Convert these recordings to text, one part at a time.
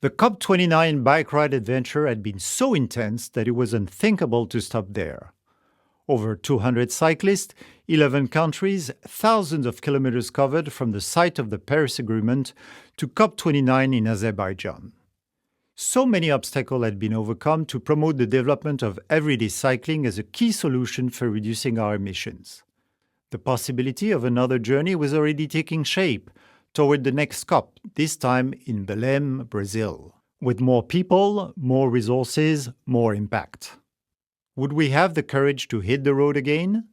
The COP29 bike ride adventure had been so intense that it was unthinkable to stop there. Over 200 cyclists, 11 countries, thousands of kilometers covered from the site of the Paris Agreement to COP29 in Azerbaijan. So many obstacles had been overcome to promote the development of everyday cycling as a key solution for reducing our emissions. The possibility of another journey was already taking shape toward the next COP, this time in Belém, Brazil. With more people, more resources, more impact. Would we have the courage to hit the road again?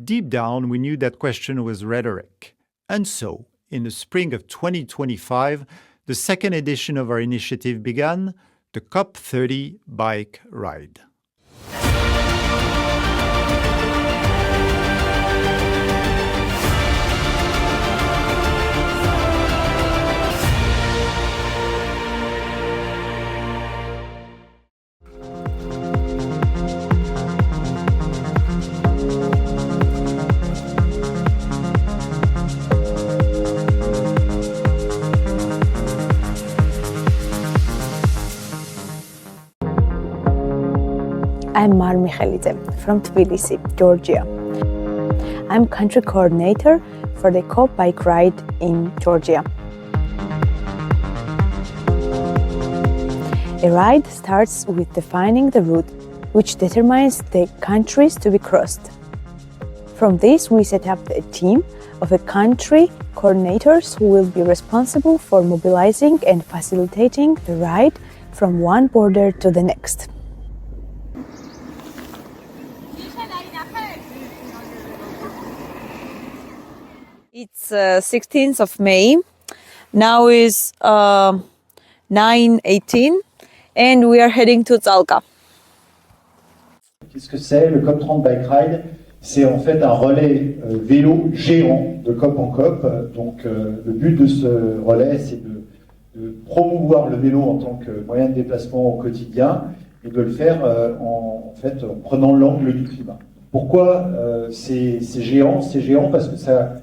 Deep down, we knew that question was rhetoric. And so, in the spring of 2025, the second edition of our initiative began, the COP30 Bike Ride. I'm Mar Mikhelidze from Tbilisi, Georgia. I'm country coordinator for the COP Bike Ride in Georgia. A ride starts with defining the route, which determines the countries to be crossed. From this, we set up a team of country coordinators who will be responsible for mobilizing and facilitating the ride from one border to the next. It's 16th of May. Now is 9:18 and we are heading to Zalga. Qu'est-ce que c'est le COP30 Bike Ride? C'est en fait un relais vélo géant de COP en COP. Donc le but de ce relais, c'est de promouvoir le vélo en tant que moyen de déplacement au quotidien et de le faire en prenant l'angle du climat. Pourquoi c'est géant? C'est géant parce que ça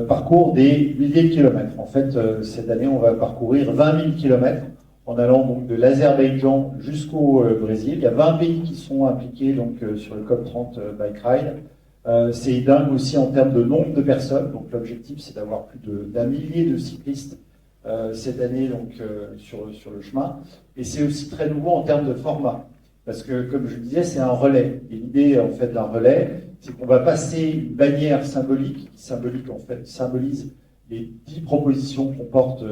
parcourt des milliers de kilomètres. En fait, cette année, on va parcourir 20 000 kilomètres en allant donc de l'Azerbaïdjan jusqu'au Brésil. Il y a 20 pays qui sont impliqués donc sur le COP30 Bike Ride. C'est dingue aussi en termes de nombre de personnes. Donc l'objectif, c'est d'avoir plus d'un millier de cyclistes cette année donc sur le chemin. Et c'est aussi très nouveau en termes de format. Parce que, comme je le disais, c'est un relais. Et l'idée, en fait, d'un relais, c'est qu'on va passer une bannière symbolique, qui en fait, symbolise les 10 propositions qu'on porte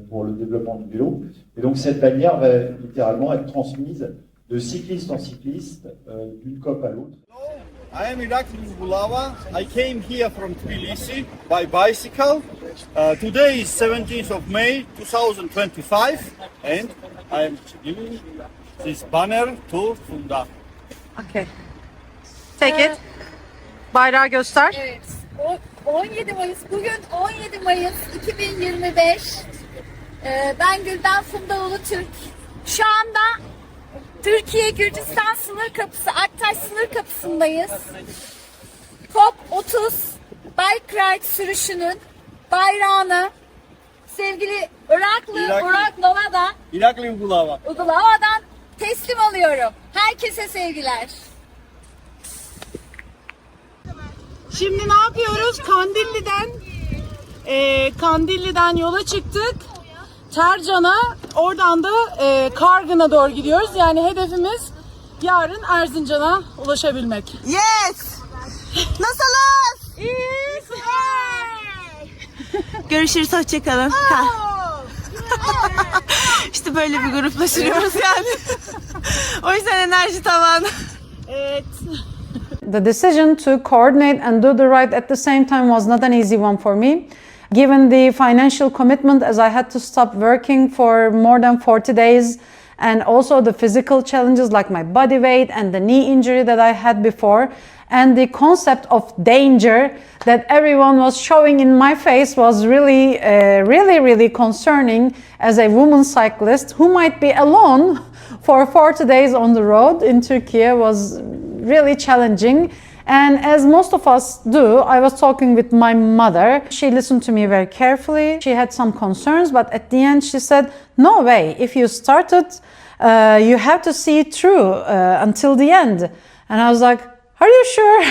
pour le développement du vélo. Et donc, cette bannière va littéralement être transmise de cycliste en cycliste, d'une COP à l'autre. I am Irakli Bulava. I came here from Tbilisi by bicycle. Today is 17th of May 2025 and I am giving this banner to Funda. Okay. Take it. Bayrağı göster. Evet. 17 Mayıs. Bugün 17 Mayıs 2025. Ben Gülden Funda Ulutürk. Şu anda Türkiye-Gürcistan sınır kapısı, Aktaş sınır kapısındayız. COP30 Bike Ride sürüşünün bayrağını sevgili Irakli Ugulava'dan teslim alıyorum. Herkese sevgiler. Şimdi ne yapıyoruz? Kandilli'den yola çıktık. Tercan'a, oradan da Kargın'a doğru gidiyoruz. Yani hedefimiz yarın Erzincan'a ulaşabilmek. Yes! Nasılsınız? İyiyiz. Görüşürüz, hoşçakalın. İşte böyle bir gruplaşıyoruz yani. O yüzden enerji tavanı. Evet. The decision to coordinate and do the ride at the same time was not an easy one for me. Given the financial commitment, as I had to stop working for more than 40 days, and also the physical challenges like my body weight and the knee injury that I had before, and the concept of danger that everyone was showing in my face was really concerning as a woman cyclist who might be alone for 40 days on the road in Turkey was really challenging. And as most of us do, I was talking with my mother. She listened to me very carefully. She had some concerns, but at the end she said, no way, if you started, you have to see it through until the end. And I was like, are you sure?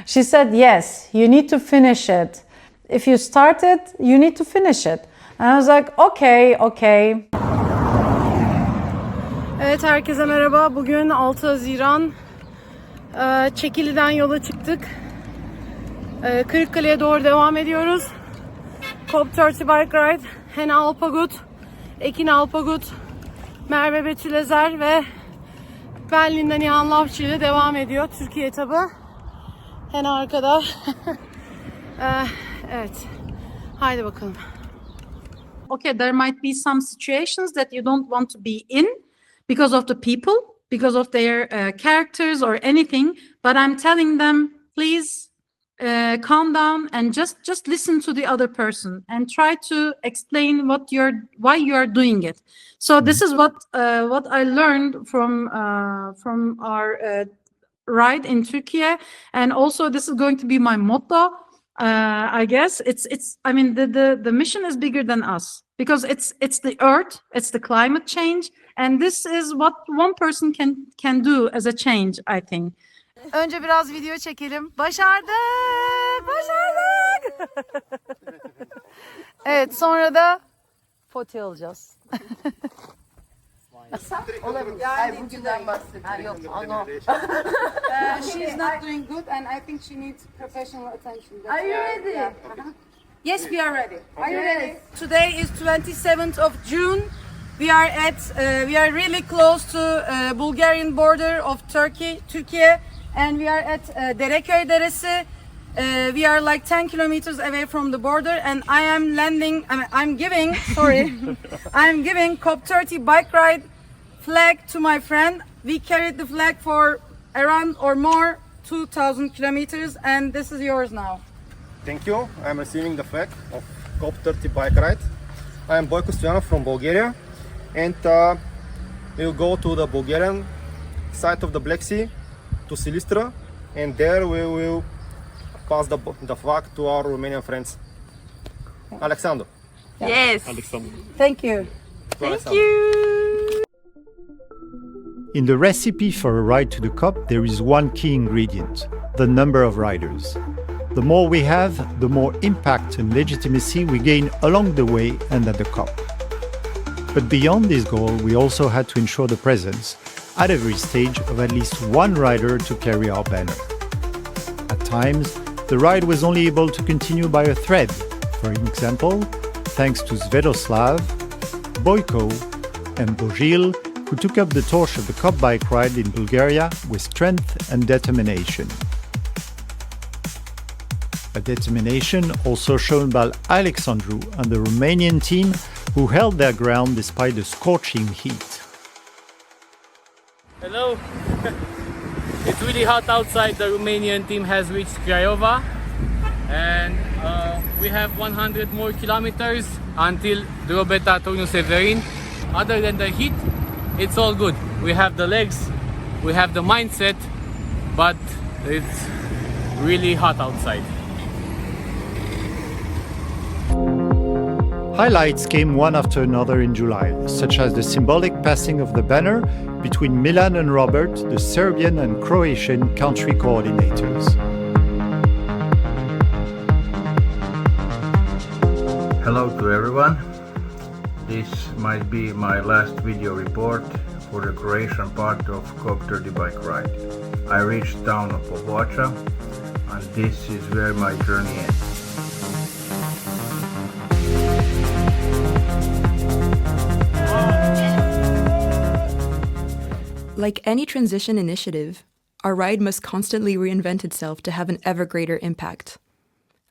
She said, yes, you need to finish it. If you start it, you need to finish it. And I was like, okay. Evet, herkese merhaba. Bugün 6 Haziran. Çekili'den yola çıktık. Kırıkkale'ye doğru devam ediyoruz. COP30 Bike Ride. Hena Alpagut, Ekin Alpagut, Merve Betül Ezer ve Berlin'den Nihan Lavçı ile devam ediyor Türkiye etabı. Hena arkada. Evet. Haydi bakalım. Okay, there might be some situations that you don't want to be in because of the people, because of their characters or anything, but I'm telling them, please calm down and just listen to the other person and try to explain why you are doing it. So this is what I learned from our ride in Turkey, and also this is going to be my motto. I guess I mean the mission is bigger than us because it's the earth, it's the climate change, and this is what one person can do as a change, I think. Önce biraz video çekelim. Başardık! Evet, sonra da foto alacağız. Yani bugünden bahsediyorum. She's not doing good and I think she needs professional attention. Are you ready? Yeah. Yes, we are ready. Are you ready? Today is 27th of June. We are really close to Bulgarian border of Turkey, and we are at Dereköy Deresi. We are like 10 kilometers away from the border, and I'm giving COP30 Bike Ride flag to my friend. We carried the flag for around or more 2,000 kilometers, and this is yours now. Thank you. I'm receiving the flag of COP30 Bike Ride. I am Boyko Stoyanov from Bulgaria, and we'll go to the Bulgarian side of the Black Sea, to Silistra, and there we will pass the flag to our Romanian friends. Alexander. Yes. Alexander. Thank you. Thank you. In the recipe for a ride to the COP, there is one key ingredient: the number of riders. The more we have, the more impact and legitimacy we gain along the way and at the COP. But beyond this goal, we also had to ensure the presence, at every stage, of at least one rider to carry our banner. At times, the ride was only able to continue by a thread. For example, thanks to Svetoslav, Boyko, and Bojil, who took up the torch of the COP bike ride in Bulgaria with strength and determination. A determination also shown by Alexandru and the Romanian team, who held their ground despite the scorching heat. Hello! It's really hot outside. The Romanian team has reached Craiova, and we have 100 more kilometers until Drobeta Turnu Severin. Other than the heat, it's all good. We have the legs, we have the mindset, but it's really hot outside. Highlights came one after another in July, such as the symbolic passing of the banner between Milan and Robert, the Serbian and Croatian country coordinators. Hello to everyone. This might be my last video report for the Croatian part of COP30 Bike Ride. I reached town of Popovača, and this is where my journey ends. Like any transition initiative, our ride must constantly reinvent itself to have an ever greater impact.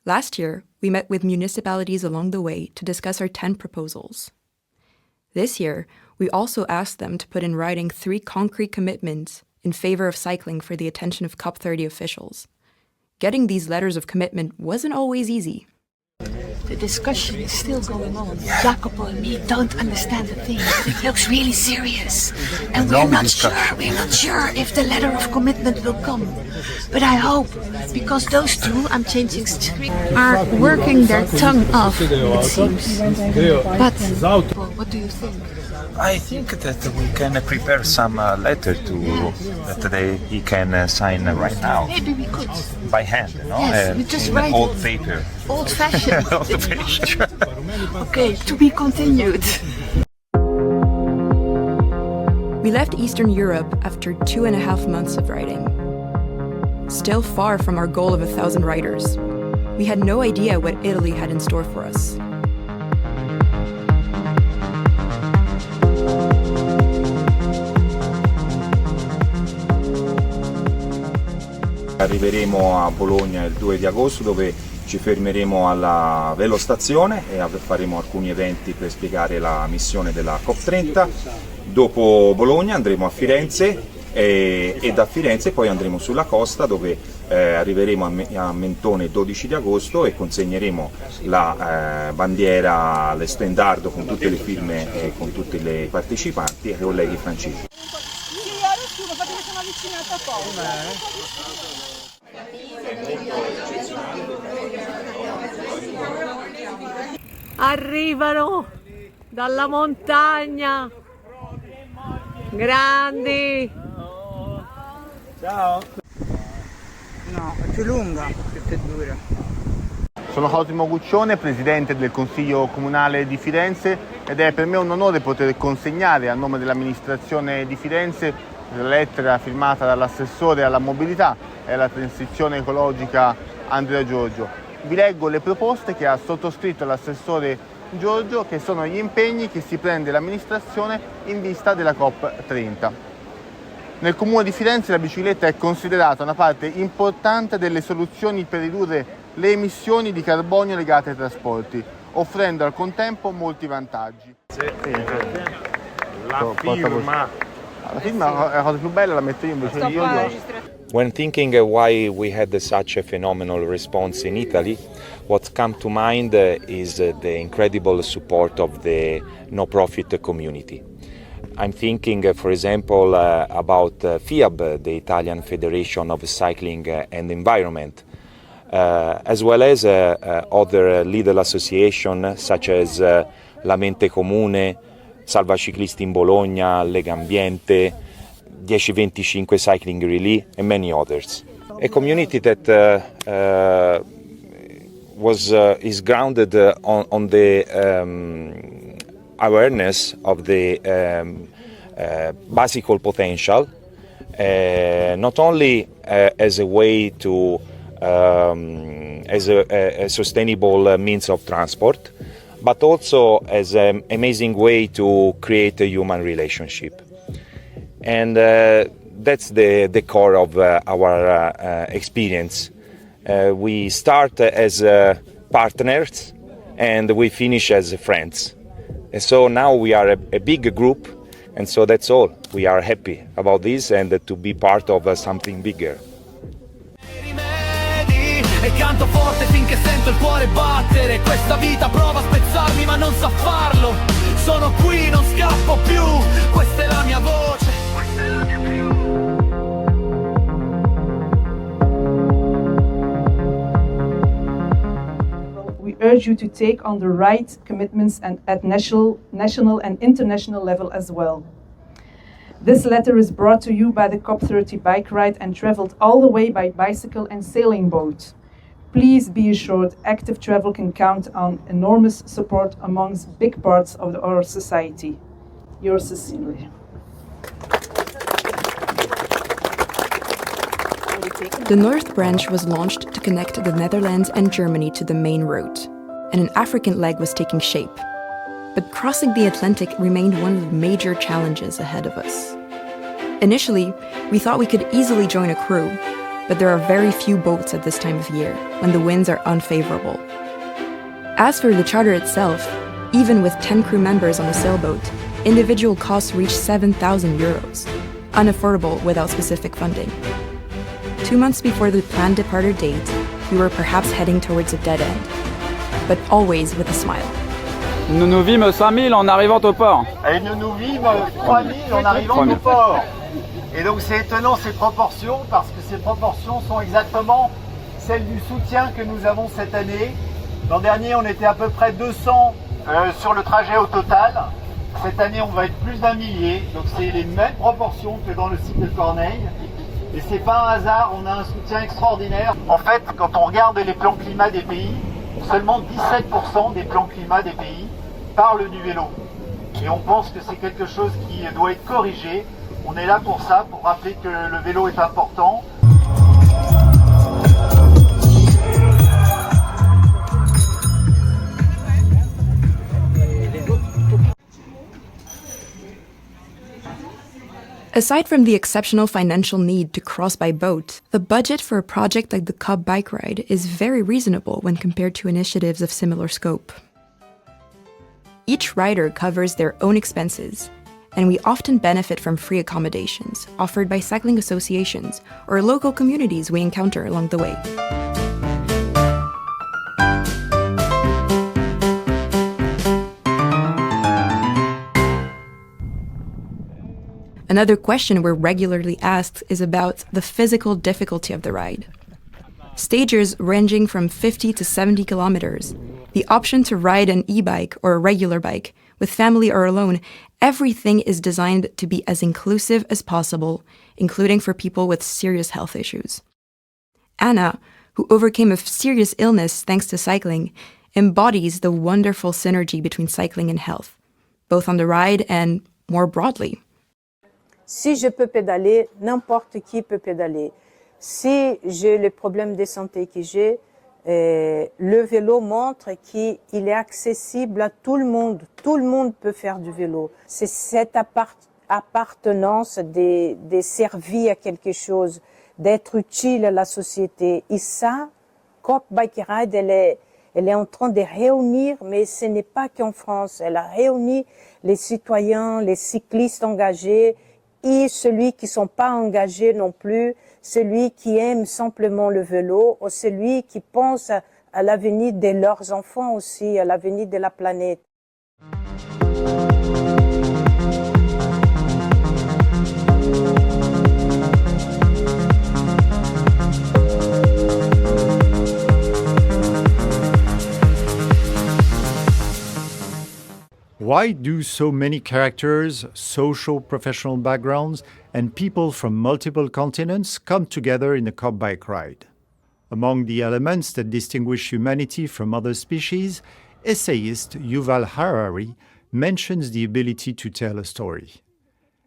Last year, we met with municipalities along the way to discuss our 10 proposals. This year, we also asked them to put in writing 3 concrete commitments in favor of cycling for the attention of COP30 officials. Getting these letters of commitment wasn't always easy. The discussion is still going on. Jacopo and me don't understand the thing, but it looks really serious. And we're not sure if the letter of commitment will come. But I hope, because those two, I'm changing screen, are working their tongue off, it seems. But, what do you think? I think that we can prepare some letter he can sign right now. Maybe we could. By hand, no? Yes, we just write old paper. Old-fashioned. Old-fashioned. Okay, to be continued. We left Eastern Europe after 2.5 months of riding. Still far from our goal of 1,000 riders, we had no idea what Italy had in store for us. Arriveremo a Bologna il 2 di agosto dove ci fermeremo alla velostazione e faremo alcuni eventi per spiegare la missione della COP30. Dopo Bologna andremo a Firenze e da Firenze poi andremo sulla costa dove arriveremo a Mentone il 12 di agosto e consegneremo la bandiera, l'estendardo con tutte le firme e con tutti i partecipanti ai colleghi francesi. Arrivano dalla montagna, grandi. Ciao. No, è più lunga, più che dura. Sono Cosimo Guccione, presidente del Consiglio Comunale di Firenze ed è per me un onore poter consegnare a nome dell'amministrazione di Firenze la lettera firmata dall'assessore alla mobilità e alla transizione ecologica Andrea Giorgio. Vi leggo le proposte che ha sottoscritto l'assessore Giorgio, che sono gli impegni che si prende l'amministrazione in vista della COP30. Nel Comune di Firenze la bicicletta è considerata una parte importante delle soluzioni per ridurre le emissioni di carbonio legate ai trasporti, offrendo al contempo molti vantaggi. La firma. La firma è la cosa più bella, la metto io invece di io. When thinking why we had such a phenomenal response in Italy, what comes to mind is the incredible support of the no-profit community. I'm thinking, for example, about FIAB, the Italian Federation of Cycling and Environment, as well as other leader associations such as La Mente Comune, Salva Ciclisti in Bologna, Lega Ambiente, 1025 Cycling Relay and many others. A community that is grounded on the awareness of the bicycle potential, not only as a way to as a sustainable means of transport, but also as an amazing way to create a human relationship. And that's the core of our experience. We start as partners and we finish as friends. And so now we are a big group, and so that's all. We are happy about this and to be part of something bigger. E canto forte finché sento il cuore battere. Questa vita prova a spezzarmi ma non sa farlo. Sono qui, non scappo più. Questa è la mia voce. We urge you to take on the right commitments and at national and international level as well. This letter is brought to you by the COP30 Bike Ride and travelled all the way by bicycle and sailing boat. Please be assured active travel can count on enormous support amongst big parts of our society. Yours sincerely. The North Branch was launched to connect the Netherlands and Germany to the main route, and an African leg was taking shape. But crossing the Atlantic remained one of the major challenges ahead of us. Initially, we thought we could easily join a crew, but there are very few boats at this time of year, when the winds are unfavorable. As for the charter itself, even with 10 crew members on a sailboat, individual costs reach €7,000, unaffordable without specific funding. 2 months before the planned departure date, we were perhaps heading towards a dead end. but always with a smile. Nous nous vîmes 5000 en arrivant au port. Et nous nous vîmes 3000 en arrivant au port. Et donc c'est étonnant ces proportions, parce que ces proportions sont exactement celles du soutien que nous avons cette année. L'an dernier, on était à peu près 200 sur le trajet au total. Cette année, on va être plus d'1 millier, donc c'est les mêmes proportions que dans le site de Corneille. Et c'est pas un hasard, on a un soutien extraordinaire. En fait, quand on regarde les plans climat des pays, seulement 17% des plans climat des pays parlent du vélo. Et on pense que c'est quelque chose qui doit être corrigé. On est là pour ça, pour rappeler que le vélo est important. Aside from the exceptional financial need to cross by boat, the budget for a project like the COP Bike Ride is very reasonable when compared to initiatives of similar scope. Each rider covers their own expenses, and we often benefit from free accommodations offered by cycling associations or local communities we encounter along the way. Another question we're regularly asked is about the physical difficulty of the ride. Stages ranging from 50 to 70 kilometers, the option to ride an e-bike or a regular bike, with family or alone, everything is designed to be as inclusive as possible, including for people with serious health issues. Anna, who overcame a serious illness thanks to cycling, embodies the wonderful synergy between cycling and health, both on the ride and more broadly. Si je peux pédaler, n'importe qui peut pédaler. Si j'ai le problème de santé que j'ai, le vélo montre qu'il est accessible à tout le monde. Tout le monde peut faire du vélo. C'est cette appartenance de servir à quelque chose, d'être utile à la société. Et ça, COP Bike Ride, elle est en train de réunir, mais ce n'est pas qu'en France. Elle a réuni les citoyens, les cyclistes engagés, et celui qui ne sont pas engagés non plus, celui qui aime simplement le vélo, ou celui qui pense à l'avenir de leurs enfants aussi, à l'avenir de la planète. Why do so many characters, social, professional backgrounds, and people from multiple continents come together in a COP Bike Ride? Among the elements that distinguish humanity from other species, essayist Yuval Harari mentions the ability to tell a story.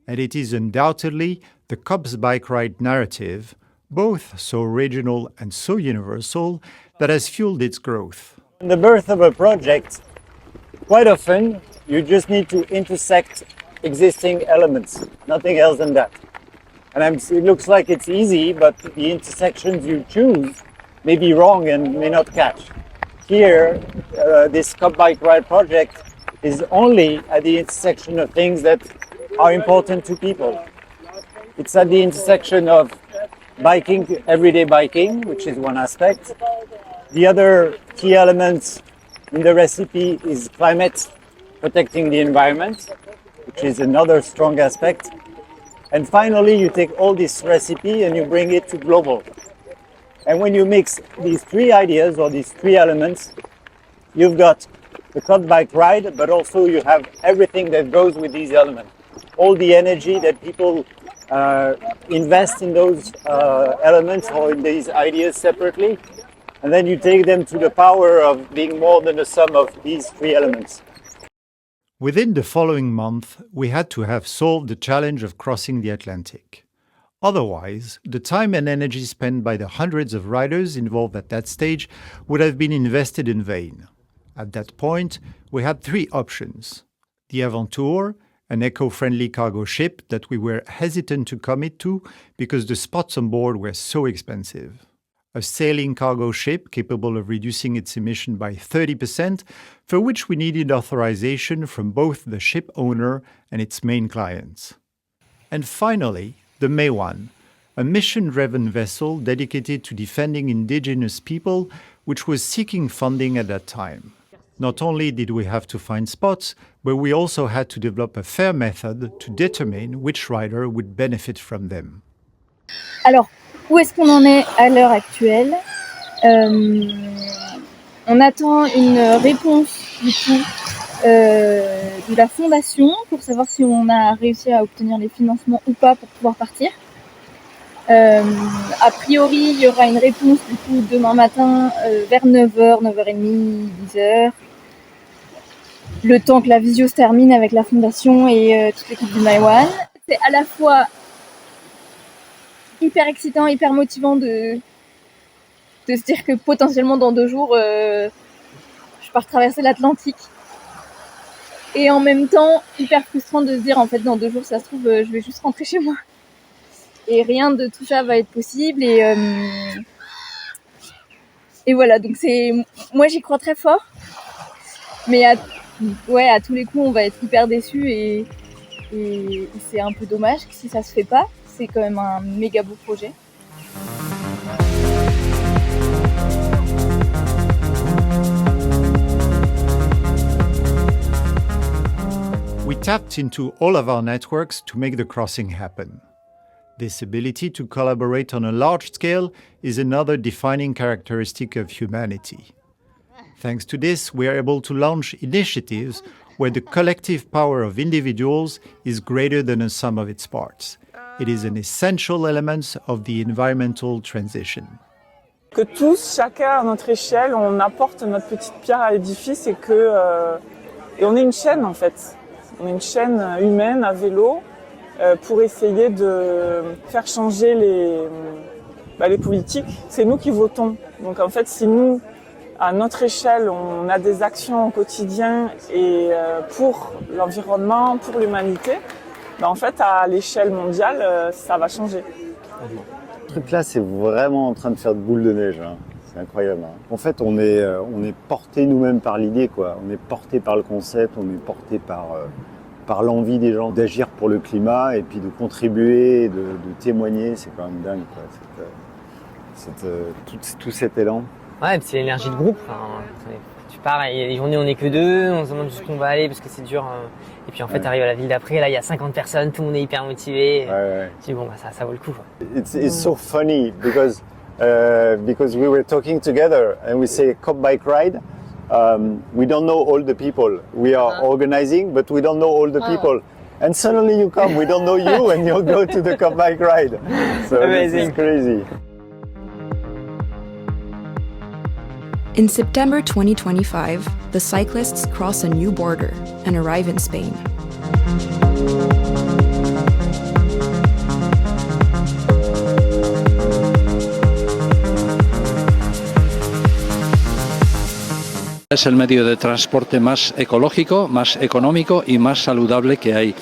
And it is undoubtedly the COP's bike ride narrative, both so regional and so universal, that has fueled its growth. In the birth of a project, quite often you just need to intersect existing elements, nothing else than that. And it looks like it's easy, but the intersections you choose may be wrong and may not catch. Here, this COP Bike Ride project is only at the intersection of things that are important to people. It's at the intersection of biking, everyday biking, which is one aspect. The other key element in the recipe is climate, protecting the environment, which is another strong aspect. And finally, you take all this recipe and you bring it to global. And when you mix these three ideas or these three elements, you've got the COP Bike Ride, but also you have everything that goes with these elements. All the energy that people invest in those elements or in these ideas separately, and then you take them to the power of being more than the sum of these three elements. Within the following month, we had to have solved the challenge of crossing the Atlantic. Otherwise, the time and energy spent by the hundreds of riders involved at that stage would have been invested in vain. At that point, we had three options. The Aventure, an eco-friendly cargo ship that we were hesitant to commit to because the spots on board were so expensive. A sailing cargo ship capable of reducing its emission by 30%, for which we needed authorization from both the ship owner and its main clients. And finally, the Maywan, a mission-driven vessel dedicated to defending indigenous people which was seeking funding at that time. Not only did we have to find spots, but we also had to develop a fair method to determine which rider would benefit from them. Alors, où est-ce qu'on en est à l'heure actuelle? On attend une réponse du coup de la fondation pour savoir si on a réussi à obtenir les financements ou pas pour pouvoir partir. A priori, il y aura une réponse du coup demain matin vers 9h, 9h30, 10h. Le temps que la visio se termine avec la fondation et toute l'équipe du Maïwan. C'est à la fois hyper excitant, hyper motivant de se dire que potentiellement dans 2 jours, je pars traverser l'Atlantique. Et en même temps, hyper frustrant de se dire en fait dans 2 jours, ça se trouve, je vais juste rentrer chez moi. Et rien de tout ça va être possible. Et voilà, donc moi j'y crois très fort. Mais à tous les coups, on va être hyper déçus et c'est un peu dommage si ça se fait pas. C'est quand même un méga beau projet. We tapped into all of our networks to make the crossing happen. This ability to collaborate on a large scale is another defining characteristic of humanity. Thanks to this, we are able to launch initiatives where the collective power of individuals is greater than the sum of its parts. It is an essential element of the environmental transition. Que tous, chacun à notre échelle, on apporte notre petite pierre à l'édifice et on est une chaîne en fait. On est une chaîne humaine à vélo pour essayer de faire changer les politiques. C'est nous qui votons. Donc en fait, si nous, à notre échelle, on a des actions au quotidien et pour l'environnement, pour l'humanité, en fait, à l'échelle mondiale, ça va changer. Ce truc-là, c'est vraiment en train de faire de boule de neige. Hein. C'est incroyable. Hein. En fait, on est porté nous-mêmes par l'idée, quoi. On est porté par le concept, on est porté par l'envie des gens d'agir pour le climat et puis de contribuer, de témoigner. C'est quand même dingue, quoi. Tout cet élan. Ouais, c'est l'énergie de groupe. Enfin, tu pars, il y a des journées où on n'est que 2, on se demande jusqu'où on va aller parce que c'est dur. Et puis en fait, t'arrives à la ville d'après, là il y a 50 personnes, tout le monde est hyper motivé. Tu dis bon, bah, ça vaut le coup. Quoi. It's so funny because we were talking together and we say COP Bike Ride. We don't know all the people. We are organizing, but we don't know all the people. And suddenly you come, we don't know you, and you go to the COP Bike Ride. So this is crazy. In September 2025, the cyclists cross a new border and arrive in Spain. Es el medio de transporte más ecológico, más económico y más saludable que hay.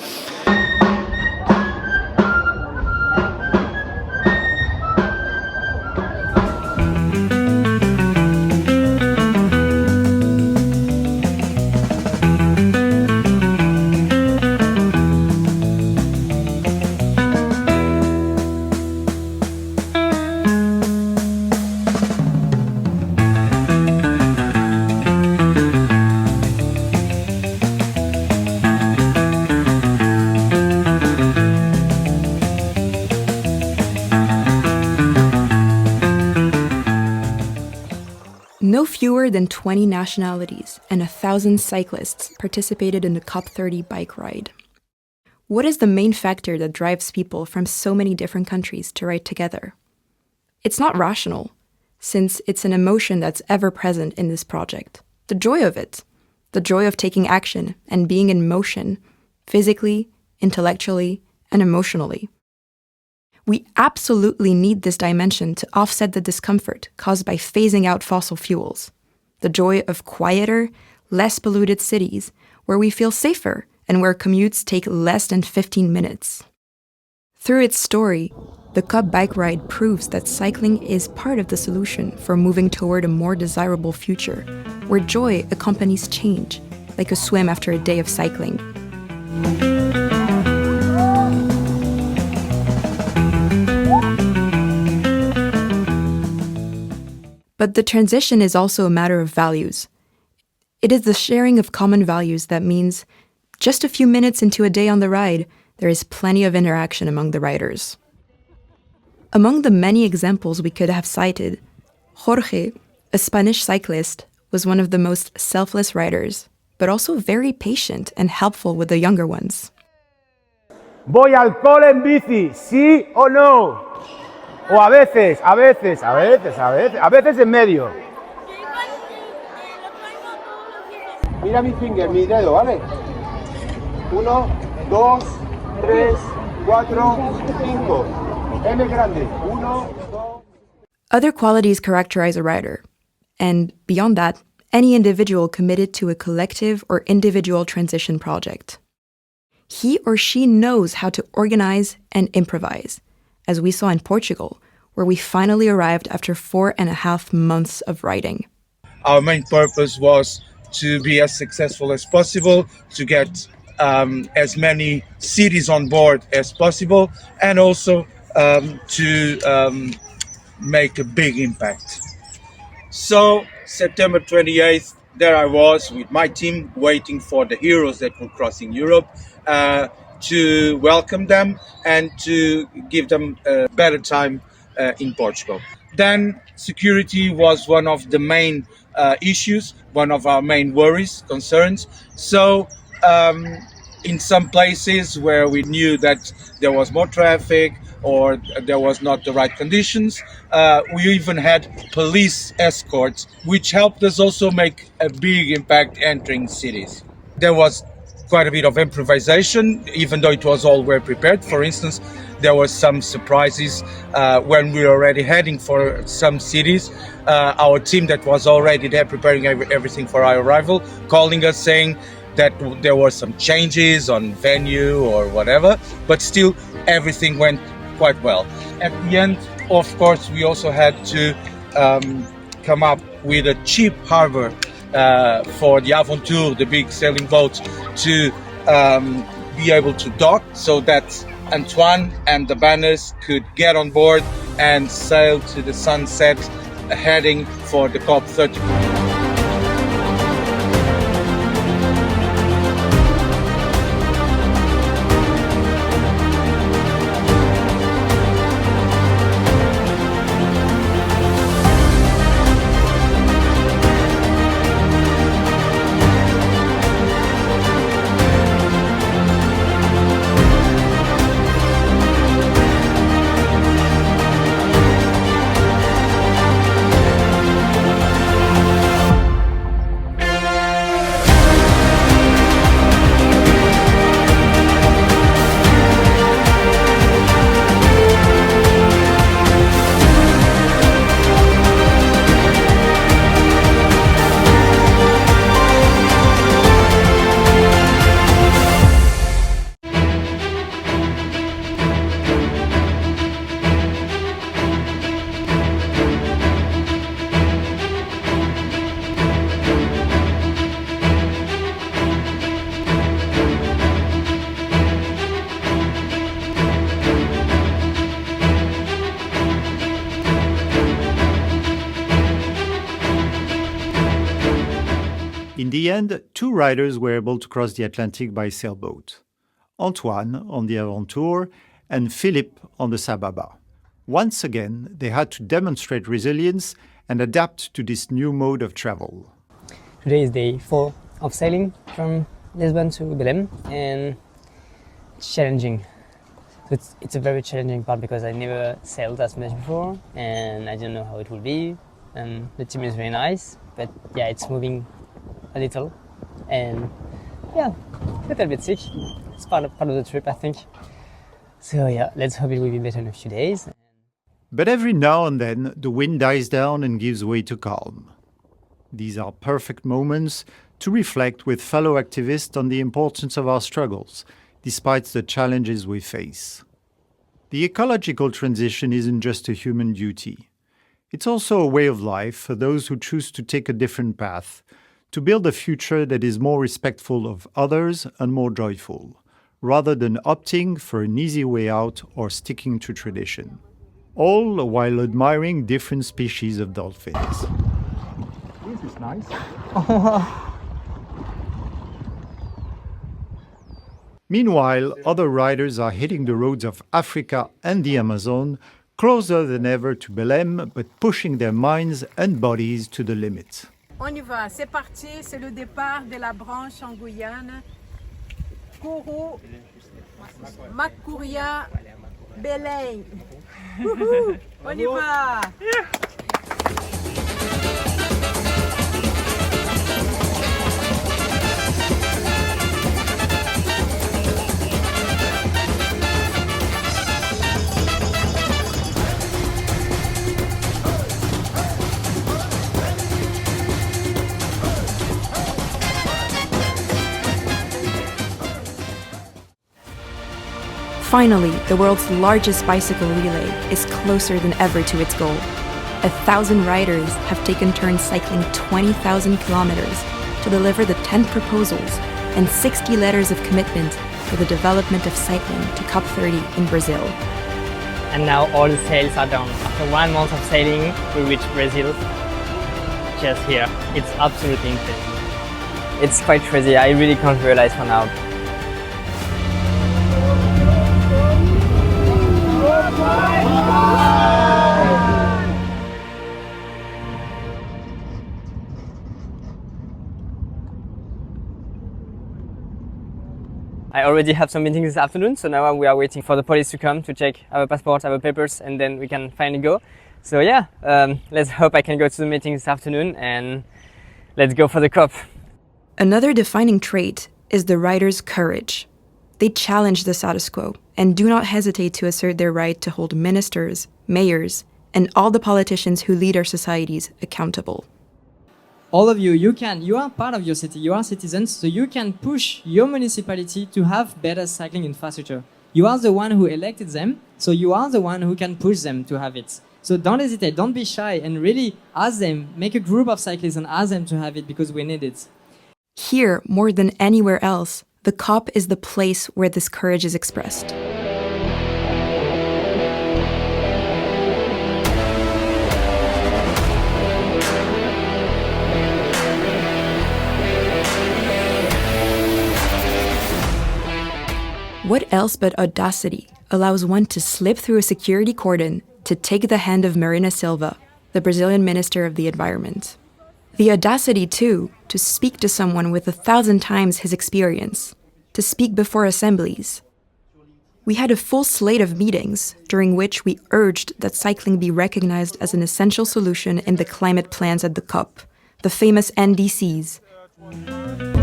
No fewer than 20 nationalities and 1,000 cyclists participated in the COP30 Bike Ride. What is the main factor that drives people from so many different countries to ride together? It's not rational, since it's an emotion that's ever present in this project. The joy of it, the joy of taking action and being in motion, physically, intellectually, and emotionally. We absolutely need this dimension to offset the discomfort caused by phasing out fossil fuels, the joy of quieter, less polluted cities where we feel safer and where commutes take less than 15 minutes. Through its story, the COP Bike Ride proves that cycling is part of the solution for moving toward a more desirable future, where joy accompanies change, like a swim after a day of cycling. But the transition is also a matter of values. It is the sharing of common values that means just a few minutes into a day on the ride, there is plenty of interaction among the riders. Among the many examples we could have cited, Jorge, a Spanish cyclist, was one of the most selfless riders, but also very patient and helpful with the younger ones. ¿Voy al cole en bici? ¿Sí o no? O a veces en medio. Mira mi finger, mi dedo, ¿vale? 1, 2, 3, 4, 5. M grande. 1, 2. Other qualities characterize a rider, and beyond that, any individual committed to a collective or individual transition project. He or she knows how to organize and improvise, as we saw in Portugal, where we finally arrived after 4.5 months of riding. Our main purpose was to be as successful as possible, to get as many cities on board as possible, and also to make a big impact. So, September 28th, there I was with my team waiting for the heroes that were crossing Europe to welcome them and to give them a better time in Portugal. Then security was one of the main issues, one of our main worries, concerns. So in some places where we knew that there was more traffic or there was not the right conditions, we even had police escorts, which helped us also make a big impact entering cities. There was quite a bit of improvisation, even though it was all well prepared. For instance, there were some surprises when we were already heading for some cities. Our team that was already there preparing everything for our arrival, calling us saying that there were some changes on venue or whatever, but still everything went quite well. At the end, of course, we also had to come up with a cheap harbor for the Aventure, the big sailing boat, to be able to dock so that Antoine and the banners could get on board and sail to the sunset, heading for the COP30. In the end, 2 riders were able to cross the Atlantic by sailboat. Antoine on the Aventure and Philippe on the Sababa. Once again, they had to demonstrate resilience and adapt to this new mode of travel. Today is day 4 of sailing from Lisbon to Belém, and it's challenging. So it's a very challenging part because I never sailed as much before and I don't know how it will be. The team is very nice, but yeah, it's moving a little, and yeah, a little bit sick. It's part of the trip, I think. So yeah, let's hope it will be better in a few days. But every now and then, the wind dies down and gives way to calm. These are perfect moments to reflect with fellow activists on the importance of our struggles, despite the challenges we face. The ecological transition isn't just a human duty. It's also a way of life for those who choose to take a different path, to build a future that is more respectful of others and more joyful, rather than opting for an easy way out or sticking to tradition. all while admiring different species of dolphins. This is nice. Meanwhile, other riders are hitting the roads of Africa and the Amazon, closer than ever to Belém, but pushing their minds and bodies to the limit. On y va, c'est parti, c'est le départ de la branche en Guyane. Kourou, Makouria, Belém. On y va! Finally, the world's largest bicycle relay is closer than ever to its goal. 1,000 riders have taken turns cycling 20,000 kilometers to deliver the 10 proposals and 60 letters of commitment for the development of cycling to COP30 in Brazil. And now all the sails are done. After 1 month of sailing, we reach Brazil. Just here. It's absolutely incredible. It's quite crazy. I really can't realize for now. I already have some meetings this afternoon, so now we are waiting for the police to come to check our passport, our papers, and then we can finally go. So yeah, let's hope I can go to the meeting this afternoon and let's go for the COP. Another defining trait is the riders' courage. They challenge the status quo and do not hesitate to assert their right to hold ministers, mayors, and all the politicians who lead our societies accountable. All of you are part of your city, you are citizens, so you can push your municipality to have better cycling infrastructure. You are the one who elected them, so you are the one who can push them to have it. So don't hesitate, don't be shy, and really ask them, make a group of cyclists and ask them to have it because we need it. Here, more than anywhere else, the COP is the place where this courage is expressed. What else but audacity allows one to slip through a security cordon to take the hand of Marina Silva, the Brazilian Minister of the Environment? The audacity, too, to speak to someone with 1,000 times his experience, to speak before assemblies. We had a full slate of meetings, during which we urged that cycling be recognized as an essential solution in the climate plans at the COP, the famous NDCs.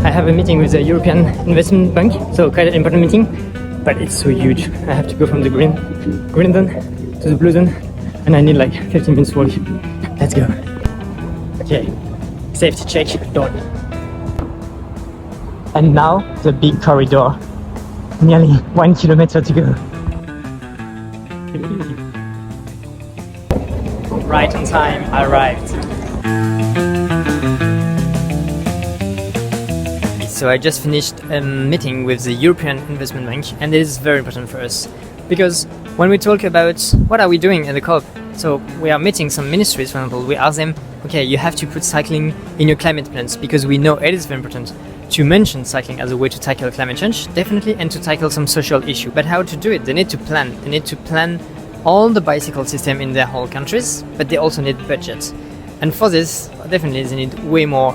I have a meeting with the European Investment Bank, so quite an important meeting, but it's so huge. I have to go from the green zone to the blue zone, and I need like 15 minutes walk. Let's go. Okay, safety check done. And now the big corridor. Nearly 1 kilometer to go. Right on time, I arrived. So I just finished a meeting with the European Investment Bank, and it is very important for us because when we talk about what are we doing at the COP, so we are meeting some ministries, for example, we ask them, okay, you have to put cycling in your climate plans because we know it is very important to mention cycling as a way to tackle climate change, definitely, and to tackle some social issue. But how to do it? They need to plan. They need to plan all the bicycle system in their whole countries, but they also need budget. And for this, definitely they need way more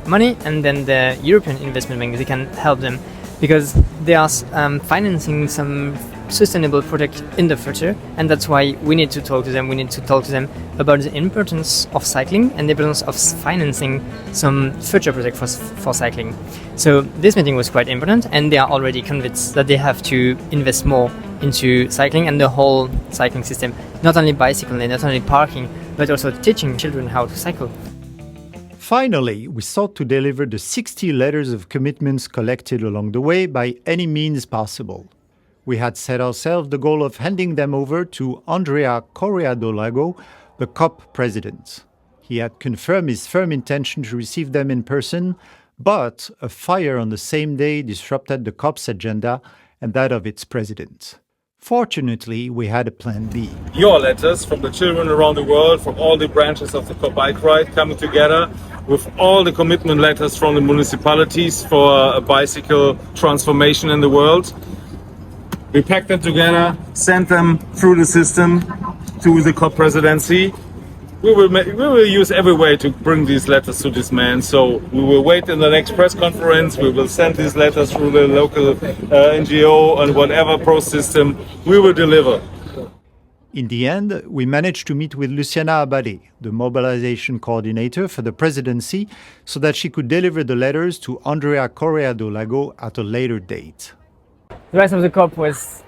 money, and then the European Investment Bank, they can help them because they are financing some sustainable project in the future, and that's why we need to talk to them. We need to talk to them about the importance of cycling and the importance of financing some future project for cycling. So this meeting was quite important, and they are already convinced that they have to invest more into cycling and the whole cycling system, not only bicycle and not only parking, but also teaching children how to cycle. Finally, we sought to deliver the 60 letters of commitments collected along the way by any means possible. We had set ourselves the goal of handing them over to Andrea Correa do Lago, the COP president. He had confirmed his firm intention to receive them in person, but a fire on the same day disrupted the COP's agenda and that of its president. Fortunately, we had a plan B. Your letters from the children around the world, from all the branches of the COP Bike Ride coming together with all the commitment letters from the municipalities for a bicycle transformation in the world. We packed them together, sent them through the system to the COP presidency. We will use every way to bring these letters to this man. So we will wait in the next press conference. We will send these letters through the local NGO and whatever pro system. We will deliver. In the end, we managed to meet with Luciana Abade, the mobilization coordinator for the presidency, so that she could deliver the letters to Andrea Correa do Lago at a later date. The rest of the COP was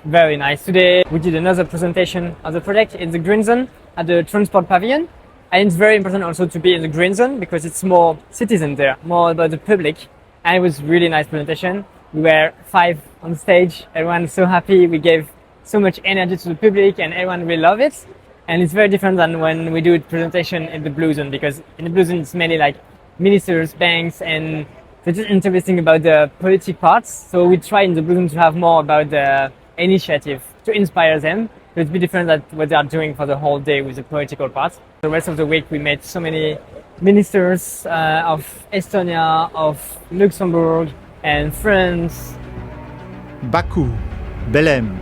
very nice. Today we did another presentation of the project in the green zone at the transport pavilion, and it's very important also to be in the green zone because it's more citizen there, more about the public, and it was really nice presentation. We were 5 on stage, everyone so happy, we gave so much energy to the public and everyone really loved it. And it's very different than when we do a presentation in the blue zone, because in the blue zone it's mainly like ministers, banks, and they're just interesting about the politic parts. So we try in the blue zone to have more about the initiative to inspire them. So it's a bit different than what they are doing for the whole day with the political part. The rest of the week we met so many ministers of Estonia, of Luxembourg and France. Baku, Belém.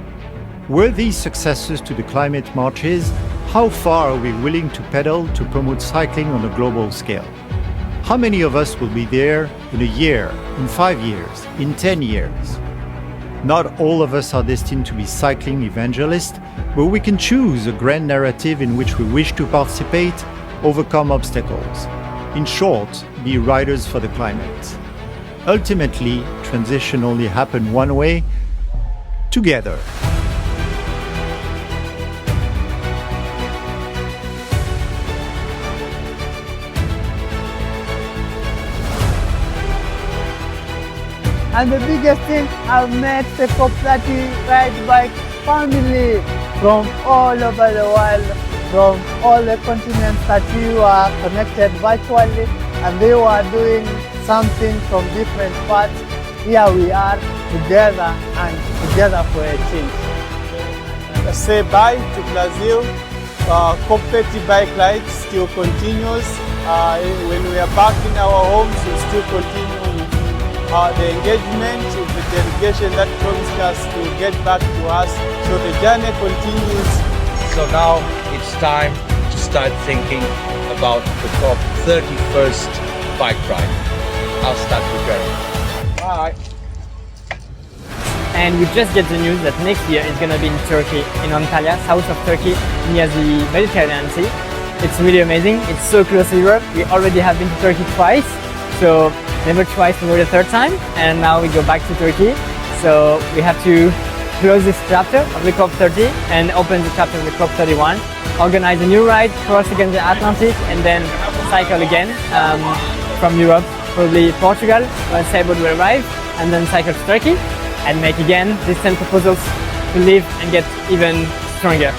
Were these successes to the climate marches? How far are we willing to pedal to promote cycling on a global scale? How many of us will be there in a year, in 5 years, in 10 years? Not all of us are destined to be cycling evangelists, but we can choose a grand narrative in which we wish to participate, overcome obstacles. In short, be riders for the climate. Ultimately, transition only happens one way, together. And the biggest thing, I've met the COP30 Bike family from all over the world, from all the continents that you are connected virtually, and they were doing something from different parts. Here we are together and together for a change. Say bye to Brazil. COP30 Bike Ride still continues. When we are back in our homes, we still continue the engagement with the delegation that promised us to get back to us. So the journey continues. So now it's time to start thinking about the COP 31st Bike Ride. I'll start preparing. Bye. And we just get the news that next year it's going to be in Turkey, in Antalya, south of Turkey, near the Mediterranean Sea. It's really amazing. It's so close to Europe. We already have been to Turkey twice. So never twice, we were the third time, and now we go back to Turkey. So we have to close this chapter of the COP30 and open the chapter of the COP31, organize a new ride, cross again the Atlantic, and then cycle again from Europe, probably Portugal, when Sable will arrive, and then cycle to Turkey and make again these 10 proposals to live and get even stronger.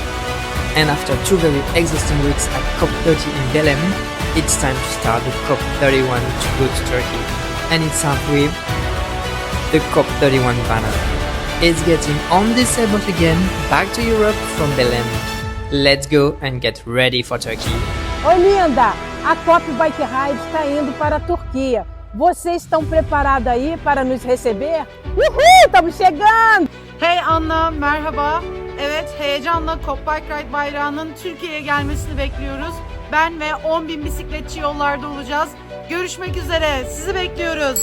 And after 2 very exhausting weeks at COP30 in Belém, it's time to start the COP31 to go to Turkey. And it starts with the COP31 banner. It's getting undisabled again, back to Europe from Belém. Let's go and get ready for Turkey. Oi, linda! A COP Bike Ride está indo para a Turquia. Vocês estão preparados aí para nos receber? Uhul! Estamos chegando! Hey Anna, merhaba. Evet, heyecanla COP Bike Ride bayrağının Türkiye'ye gelmesini bekliyoruz. Ben ve 10.000 bisikletçi yollarda olacağız. Görüşmek üzere, sizi bekliyoruz.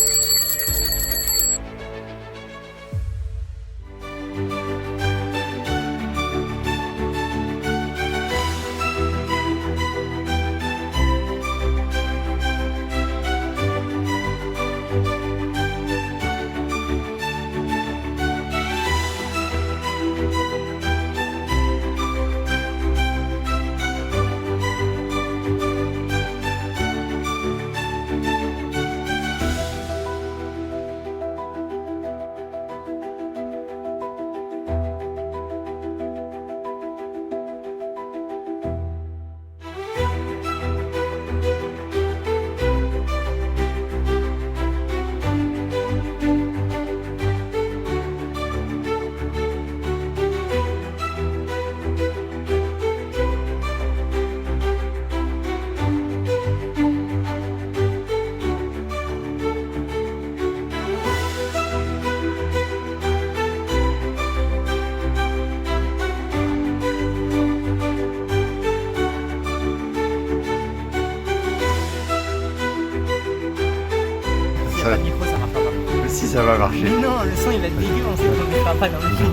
n'y a pas de micro, ça marchera pas. Si ça va marcher. Non, le son il va être dégueu, on sait qu'on ne mettra pas dans le film.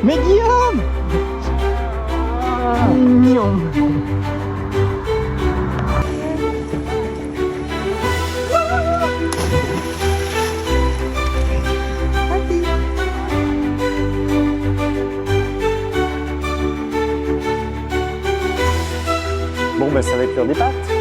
Mais Guillaume Mignon. Bon, ben ça va être l'heure des pâtes.